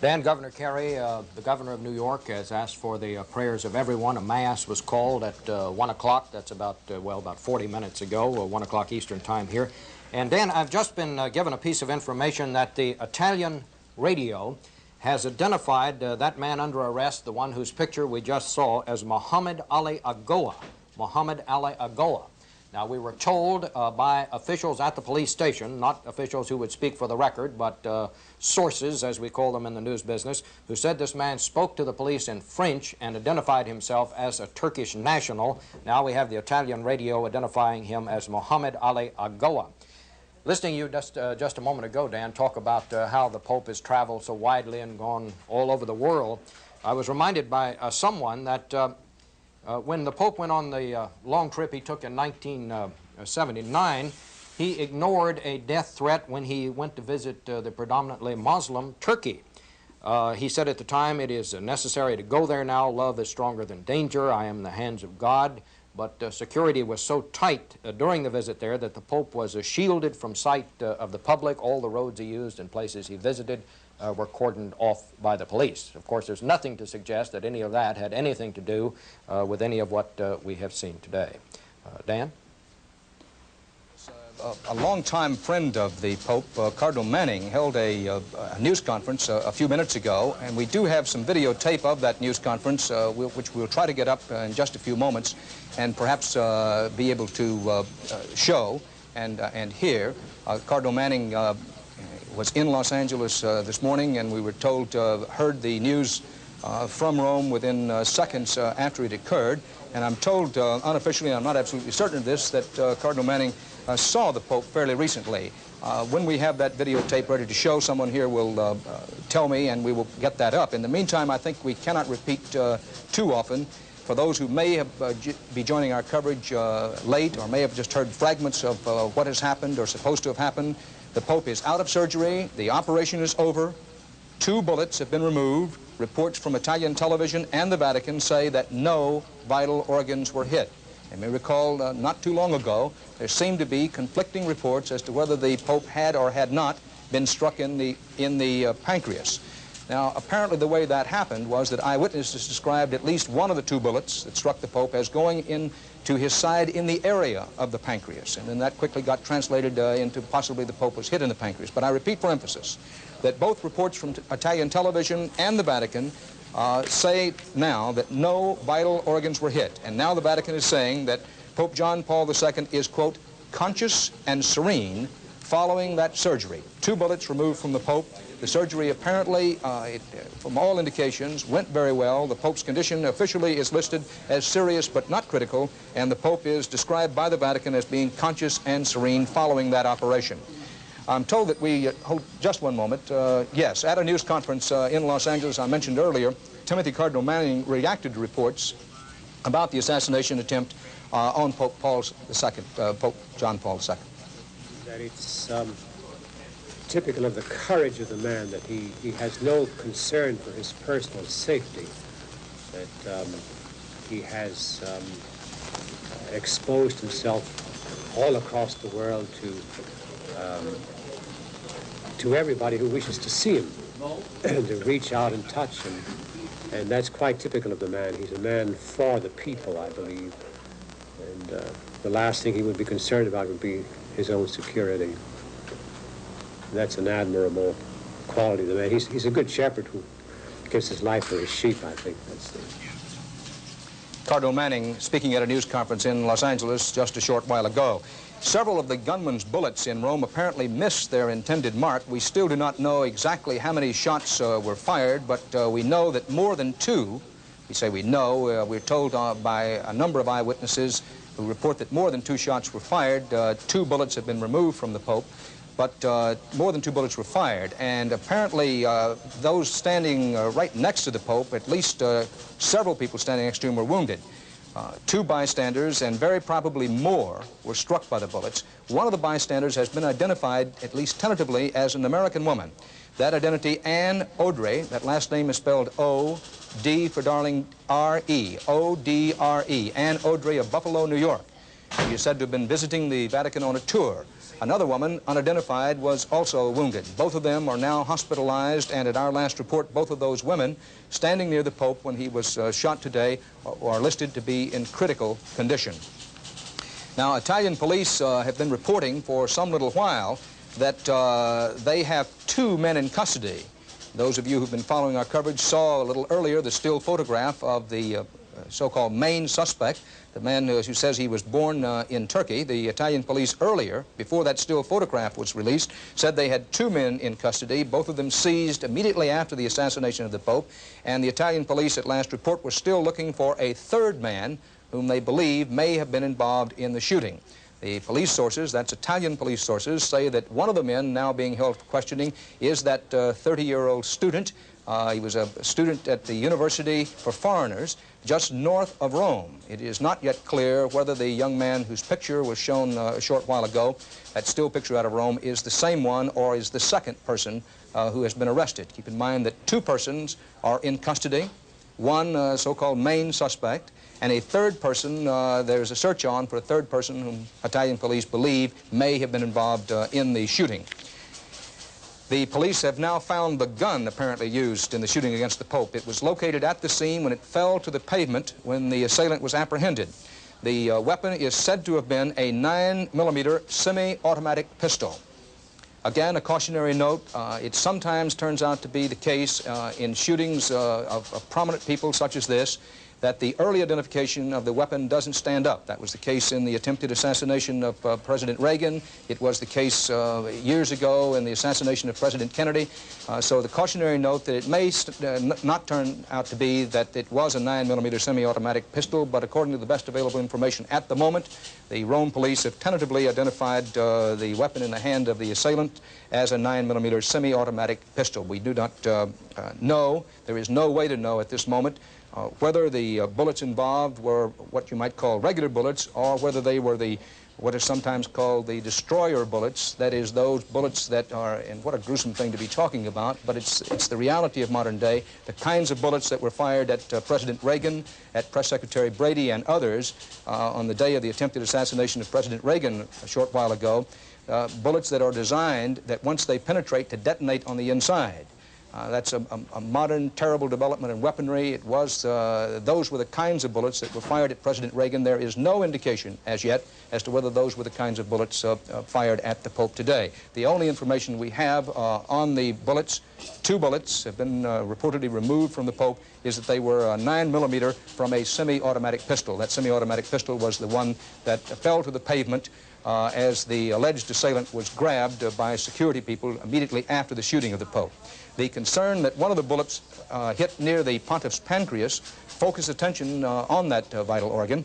Dan, Governor Carey, the governor of New York, has asked for the prayers of everyone. A mass was called at 1 o'clock. That's about 40 minutes ago, 1 o'clock Eastern time here. And Dan, I've just been given a piece of information that the Italian radio has identified that man under arrest, the one whose picture we just saw, as Muhammad Ali Agoa. Muhammad Ali Agoa. Now, we were told by officials at the police station, not officials who would speak for the record, but sources, as we call them in the news business, who said this man spoke to the police in French and identified himself as a Turkish national. Now we have the Italian radio identifying him as Muhammad Ali Agoa. Listening to you just a moment ago, Dan, talk about how the Pope has traveled so widely and gone all over the world, I was reminded by someone that when the Pope went on the long trip he took in 1979, he ignored a death threat when he went to visit the predominantly Muslim Turkey. He said at the time, it is necessary to go there now. Love is stronger than danger. I am in the hands of God. But security was so tight during the visit there that the Pope was shielded from sight of the public. All the roads he used and places he visited were cordoned off by the police. Of course, there's nothing to suggest that any of that had anything to do with any of what we have seen today. Dan? A longtime friend of the Pope, Cardinal Manning, held a news conference a few minutes ago, and we do have some videotape of that news conference, which we'll try to get up in just a few moments, and perhaps be able to show and hear. Cardinal Manning was in Los Angeles this morning, and we were told heard the news from Rome within seconds after it occurred. And I'm told unofficially, I'm not absolutely certain of this, that Cardinal Manning saw the Pope fairly recently. When we have that videotape ready to show, someone here will tell me, and we will get that up. In the meantime, I think we cannot repeat too often. For those who may have be joining our coverage late, or may have just heard fragments of what has happened or supposed to have happened, the Pope is out of surgery. The operation is over. 2 bullets have been removed. Reports from Italian television and the Vatican say that no vital organs were hit. You may recall not too long ago, there seemed to be conflicting reports as to whether the Pope had or had not been struck in the pancreas. Now, apparently the way that happened was that eyewitnesses described at least one of the 2 bullets that struck the Pope as going into his side in the area of the pancreas. And then that quickly got translated into possibly the Pope was hit in the pancreas. But I repeat for emphasis that both reports from Italian television and the Vatican say now that no vital organs were hit. And now the Vatican is saying that Pope John Paul II is, quote, conscious and serene following that surgery. 2 bullets removed from the Pope. The surgery apparently, from all indications, went very well. The Pope's condition officially is listed as serious but not critical, and the Pope is described by the Vatican as being conscious and serene following that operation. I'm told that we, hold just one moment, yes, at a news conference in Los Angeles I mentioned earlier, Timothy Cardinal Manning reacted to reports about the assassination attempt on Pope Paul II, Pope John Paul II. That it's typical of the courage of the man that he has no concern for his personal safety, that he has exposed himself all across the world to everybody who wishes to see him, and to reach out and touch him. And that's quite typical of the man. He's a man for the people, I believe. And the last thing he would be concerned about would be his own security. That's an admirable quality of the man. He's a good shepherd who gives his life for his sheep, I think. That's the... Cardinal Manning speaking at a news conference in Los Angeles just a short while ago. Several of the gunman's bullets in Rome apparently missed their intended mark. We still do not know exactly how many shots were fired, but we know that more than 2, we say we know, we're told by a number of eyewitnesses who report that more than 2 shots were fired. 2 bullets have been removed from the Pope, but more than 2 bullets were fired. And apparently those standing right next to the Pope, at least several people standing next to him were wounded. 2 bystanders, and very probably more, were struck by the bullets. One of the bystanders has been identified, at least tentatively, as an American woman. That identity, Anne Odre, that last name is spelled O-D for darling, R-E, O-D-R-E, Anne Odre of Buffalo, New York. She is said to have been visiting the Vatican on a tour. Another woman, unidentified, was also wounded. Both of them are now hospitalized, and at our last report, both of those women standing near the Pope when he was shot today are listed to be in critical condition. Now, Italian police have been reporting for some little while that they have 2 men in custody Those of you who've been following our coverage saw a little earlier the still photograph of the so-called main suspect, the man who says he was born in Turkey. The Italian police earlier, before that still photograph was released, said they had 2 men in custody, both of them seized immediately after the assassination of the Pope, and the Italian police at last report were still looking for a 3rd man whom they believe may have been involved in the shooting. The police sources, that's Italian police sources, say that one of the men now being held for questioning is that 30-year-old student. He was a student at the University for Foreigners just north of Rome. It is not yet clear whether the young man whose picture was shown a short while ago, that still picture out of Rome, is the same one or is the 2nd person who has been arrested. Keep in mind that 2 persons are in custody, one so-called main suspect, and a 3rd person, there's a search on for a 3rd person whom Italian police believe may have been involved in the shooting. The police have now found the gun apparently used in the shooting against the Pope. It was located at the scene when it fell to the pavement when the assailant was apprehended. The weapon is said to have been a 9mm semi-automatic pistol. Again, a cautionary note, it sometimes turns out to be the case in shootings of prominent people such as this, that the early identification of the weapon doesn't stand up. That was the case in the attempted assassination of President Reagan. It was the case years ago in the assassination of President Kennedy. So the cautionary note that it may not turn out to be that it was a 9mm semi-automatic pistol, but according to the best available information at the moment, the Rome police have tentatively identified the weapon in the hand of the assailant as a 9mm semi-automatic pistol. We do not know, there is no way to know at this moment, whether the bullets involved were what you might call regular bullets or whether they were what is sometimes called the destroyer bullets, that is, those bullets that are, and what a gruesome thing to be talking about, but it's the reality of modern day, the kinds of bullets that were fired at President Reagan, at Press Secretary Brady and others on the day of the attempted assassination of President Reagan a short while ago, bullets that are designed that once they penetrate to detonate on the inside. That's a modern, terrible development in weaponry. It was, those were the kinds of bullets that were fired at President Reagan. There is no indication as yet as to whether those were the kinds of bullets fired at the Pope today. The only information we have on the bullets, 2 bullets have been reportedly removed from the Pope, is that they were 9mm from a semi-automatic pistol. That semi-automatic pistol was the one that fell to the pavement as the alleged assailant was grabbed by security people immediately after the shooting of the Pope. The concern that one of the bullets hit near the pontiff's pancreas focused attention on that vital organ.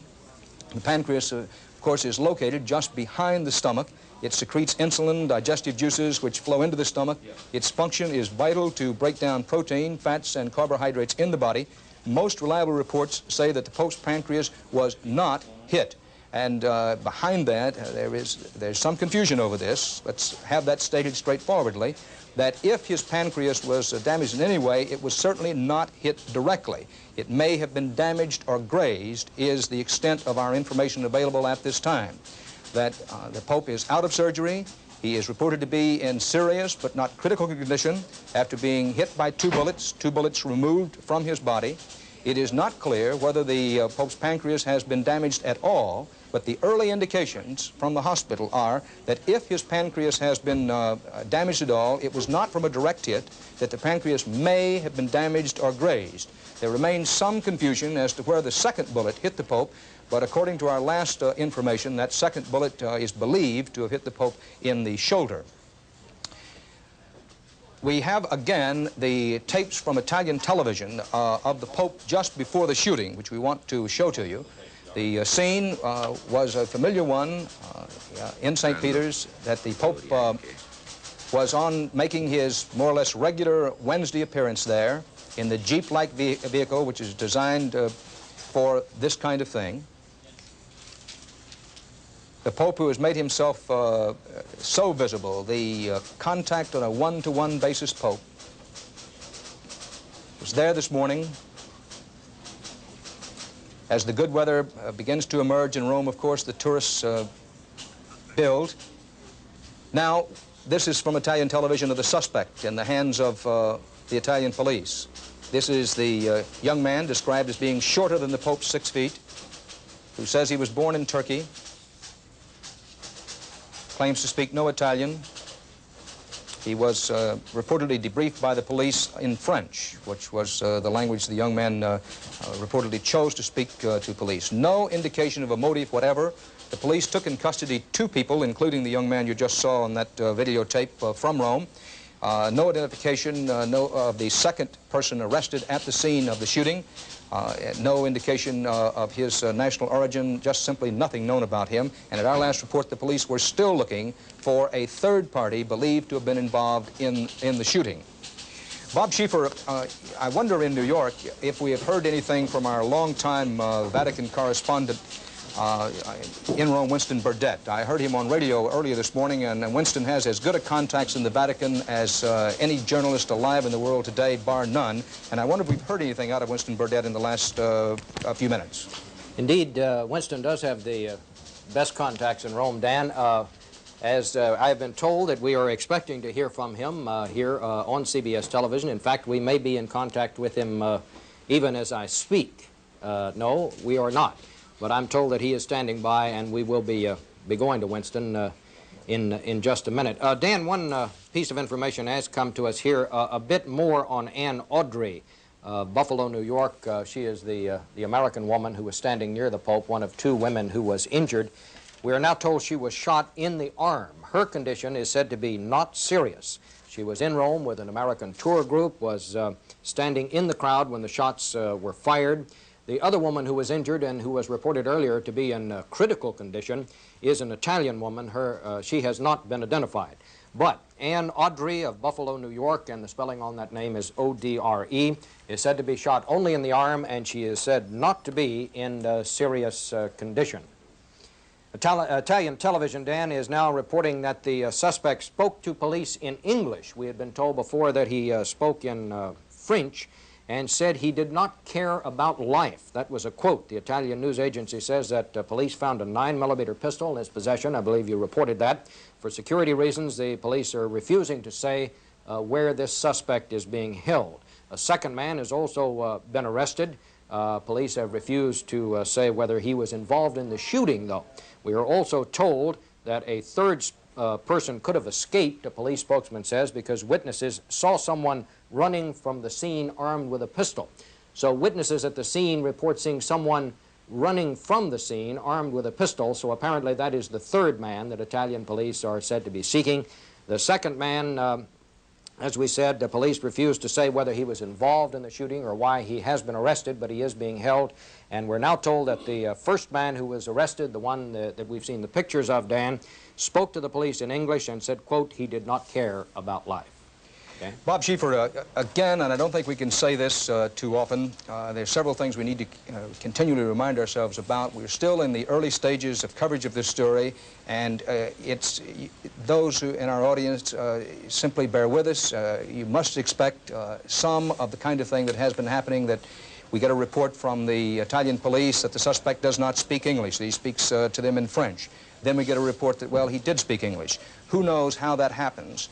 The pancreas, of course, is located just behind the stomach. It secretes insulin, digestive juices, which flow into the stomach. Its function is vital to break down protein, fats, and carbohydrates in the body. Most reliable reports say that the Pope's pancreas was not hit. And behind that, there's some confusion over this. Let's have that stated straightforwardly, that if his pancreas was damaged in any way, it was certainly not hit directly. It may have been damaged or grazed, is the extent of our information available at this time. That the Pope is out of surgery. He is reported to be in serious but not critical condition after being hit by 2 bullets removed from his body. It is not clear whether the Pope's pancreas has been damaged at all, but the early indications from the hospital are that if his pancreas has been damaged at all, it was not from a direct hit, that the pancreas may have been damaged or grazed. There remains some confusion as to where the 2nd bullet hit the Pope, but according to our last information, that 2nd bullet is believed to have hit the Pope in the shoulder. We have, again, the tapes from Italian television of the Pope just before the shooting, which we want to show to you. The scene was a familiar one in St. Peter's, that the Pope was on making his more or less regular Wednesday appearance there in the Jeep-like vehicle, which is designed for this kind of thing. The Pope, who has made himself so visible, the contact on a one-to-one basis Pope, was there this morning. As the good weather begins to emerge in Rome, of course, the tourists build. Now, this is from Italian television of the suspect in the hands of the Italian police. This is the young man described as being shorter than the Pope's 6 feet, who says he was born in Turkey, claims to speak no Italian. He was reportedly debriefed by the police in French, which was the language the young man reportedly chose to speak to police. No indication of a motive whatever. The police took in custody 2 people, including the young man you just saw on that videotape from Rome. No identification of the second person arrested at the scene of the shooting. No indication of his national origin, just simply nothing known about him. And at our last report, the police were still looking for a third party believed to have been involved in the shooting. Bob Schieffer, I wonder in New York if we have heard anything from our longtime Vatican correspondent in Rome, Winston Burdett. I heard him on radio earlier this morning, and Winston has as good a contacts in the Vatican as any journalist alive in the world today, bar none. And I wonder if we've heard anything out of Winston Burdett in the last few minutes. Indeed, Winston does have the best contacts in Rome, Dan. As I've been told that we are expecting to hear from him here on CBS television. In fact, we may be in contact with him even as I speak. No, we are not. But I'm told that he is standing by, and we will be going to Winston in just a minute. Dan, one piece of information has come to us here, a bit more on Ann Audrey, Buffalo, New York. She is the American woman who was standing near the Pope, one of 2 women who was injured. We are now told she was shot in the arm. Her condition is said to be not serious. She was in Rome with an American tour group, was standing in the crowd when the shots were fired. The other woman who was injured and who was reported earlier to be in critical condition is an Italian woman. She has not been identified. But Ann Audrey of Buffalo, New York, and the spelling on that name is O-D-R-E, is said to be shot only in the arm, and she is said not to be in serious condition. Italian television, Dan, is now reporting that the suspect spoke to police in English. We had been told before that he spoke in French, and said he did not care about life. That was a quote. The Italian news agency says that police found a 9mm pistol in his possession. I believe you reported that. For security reasons, the police are refusing to say where this suspect is being held. A second man has also been arrested. Police have refused to say whether he was involved in the shooting, though. We are also told that a third person could have escaped, a police spokesman says, because witnesses saw someone running from the scene armed with a pistol. So witnesses at the scene report seeing someone running from the scene armed with a pistol, so apparently that is the third man that Italian police are said to be seeking. The second man, as we said, the police refused to say whether he was involved in the shooting or why he has been arrested, but he is being held. And we're now told that the first man who was arrested, the one that we've seen the pictures of, Dan, spoke to the police in English and said, quote, he did not care about life. Okay. Bob Schieffer, again, and I don't think we can say this too often, there's several things we need to continually remind ourselves about. We're still in the early stages of coverage of this story, and it's those who in our audience simply bear with us. You must expect some of the kind of thing that has been happening, that we get a report from the Italian police that the suspect does not speak English, that he speaks to them in French. Then we get a report that, well, he did speak English. Who knows how that happens?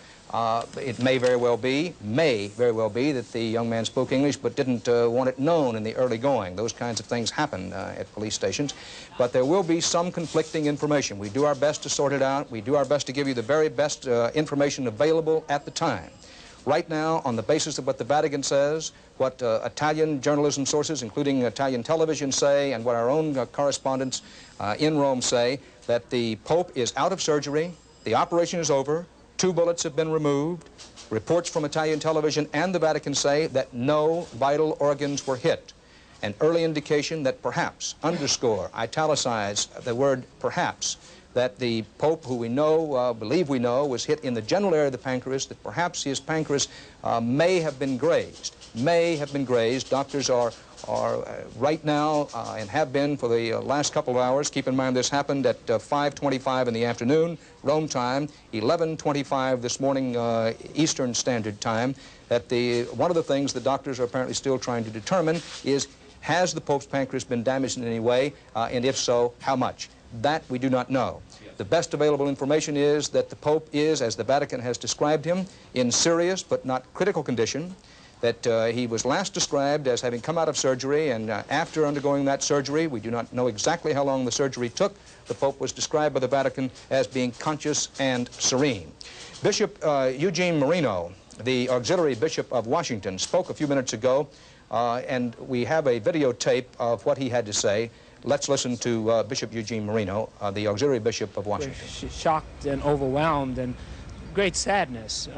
It may very well be that the young man spoke English but didn't want it known in the early going. Those kinds of things happen at police stations. But there will be some conflicting information. We do our best to sort it out. We do our best to give you the very best information available at the time. Right now, on the basis of what the Vatican says, what Italian journalism sources, including Italian television, say, and what our own correspondents in Rome say, that the Pope is out of surgery, the operation is over, 2 bullets have been removed. Reports from Italian television and the Vatican say that no vital organs were hit. An early indication that perhaps, underscore, italicize the word perhaps, that the Pope, who we know, believe we know, was hit in the general area of the pancreas, that perhaps his pancreas may have been grazed. May have been grazed. Doctors are right now, and have been for the last couple of hours. Keep in mind this happened at 5:25 in the afternoon, Rome time, 11:25 this morning, Eastern Standard Time. That one of the things the doctors are apparently still trying to determine is, has the Pope's pancreas been damaged in any way, and if so, how much? That we do not know. The best available information is that the Pope is, as the Vatican has described him, in serious but not critical condition, that he was last described as having come out of surgery, and after undergoing that surgery, we do not know exactly how long the surgery took, the Pope was described by the Vatican as being conscious and serene. Bishop Eugene Marino, the auxiliary bishop of Washington, spoke a few minutes ago, and we have a videotape of what he had to say. Let's listen to Bishop Eugene Marino, the auxiliary bishop of Washington. We're shocked and overwhelmed and great sadness.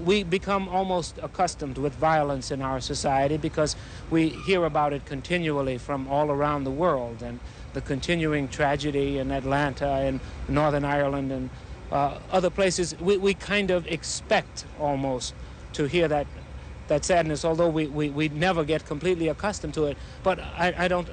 We become almost accustomed with violence in our society because we hear about it continually from all around the world, and the continuing tragedy in Atlanta and Northern Ireland and other places. We kind of expect almost to hear that sadness, although we never get completely accustomed to it. But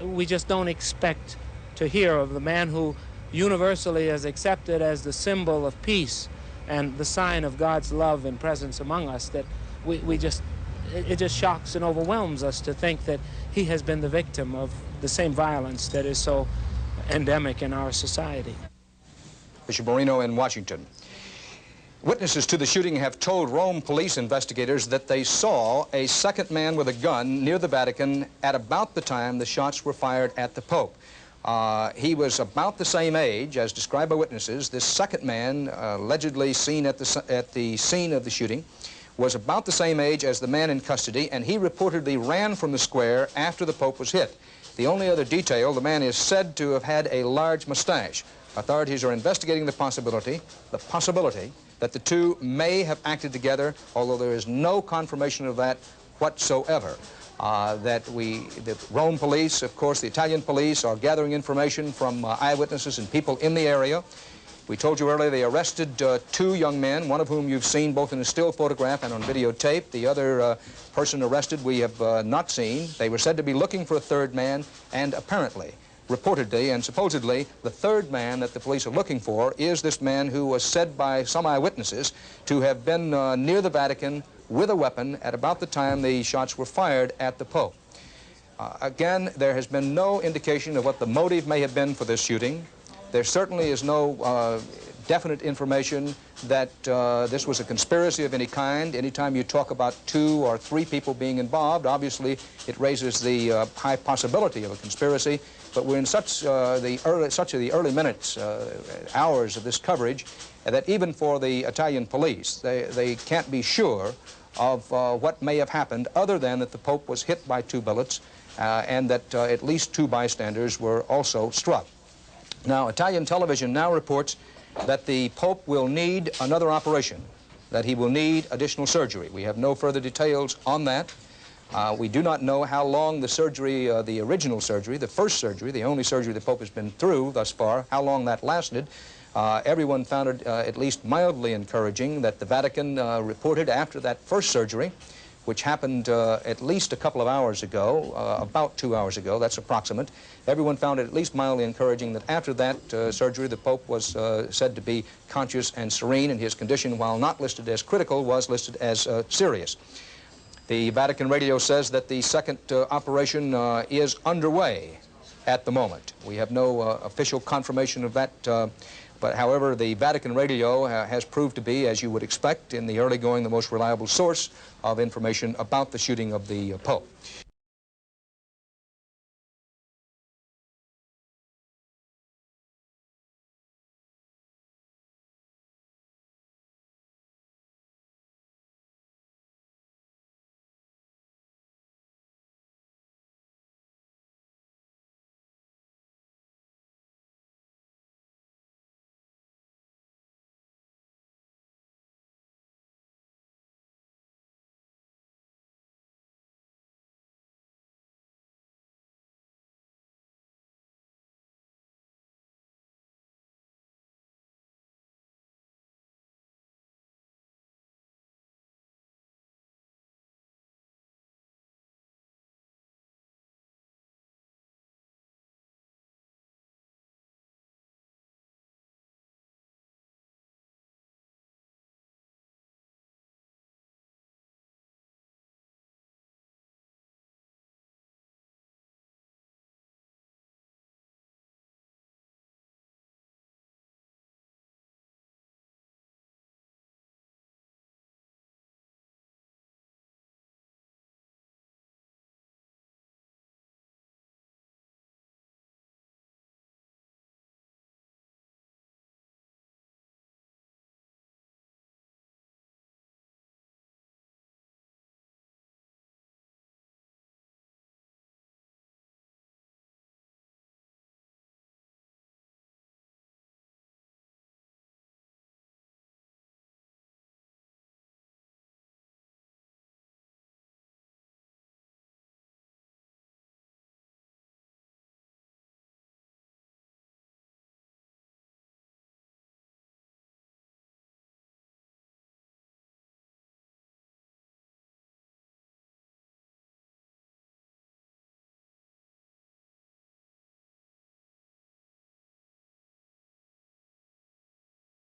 we just don't expect to hear of the man who universally is accepted as the symbol of peace and the sign of God's love and presence among us, that it just shocks and overwhelms us to think that he has been the victim of the same violence that is so endemic in our society. Bishop Marino in Washington. Witnesses to the shooting have told Rome police investigators that they saw a second man with a gun near the Vatican at about the time the shots were fired at the Pope. He was about the same age as described by witnesses. This second man, allegedly seen at the scene of the shooting, was about the same age as the man in custody, and he reportedly ran from the square after the Pope was hit. The only other detail, the man is said to have had a large mustache. Authorities are investigating the possibility that the two may have acted together, although there is no confirmation of that whatsoever. The Rome police, of course, the Italian police are gathering information from eyewitnesses and people in the area. We told you earlier they arrested two young men, one of whom you've seen both in a still photograph and on videotape. The other person arrested we have not seen. They were said to be looking for a third man, and apparently, reportedly and supposedly, the third man that the police are looking for is this man who was said by some eyewitnesses to have been near the Vatican with a weapon at about the time the shots were fired at the Pope. Again, there has been no indication of what the motive may have been for this shooting. There certainly is no definite information that this was a conspiracy of any kind. Anytime you talk about 2 or 3 people being involved, obviously it raises the high possibility of a conspiracy. But we're in such the early minutes, hours of this coverage, that even for the Italian police, they can't be sure of what may have happened, other than that the Pope was hit by 2 bullets and that at least 2 bystanders were also struck. Now, Italian television now reports that the Pope will need another operation, that he will need additional surgery. We have no further details on that. We do not know how long the surgery, the original surgery, the first surgery, the only surgery the Pope has been through thus far, how long that lasted. Everyone found it at least mildly encouraging that the Vatican reported after that first surgery, which happened at least a couple of hours ago, about 2 hours ago, that's approximate. Everyone found it at least mildly encouraging that after that surgery, the Pope was said to be conscious and serene, and his condition, while not listed as critical, was listed as serious. The Vatican radio says that the second operation is underway at the moment. We have no official confirmation of that, but however, the Vatican radio has proved to be, as you would expect, in the early going, the most reliable source of information about the shooting of the Pope.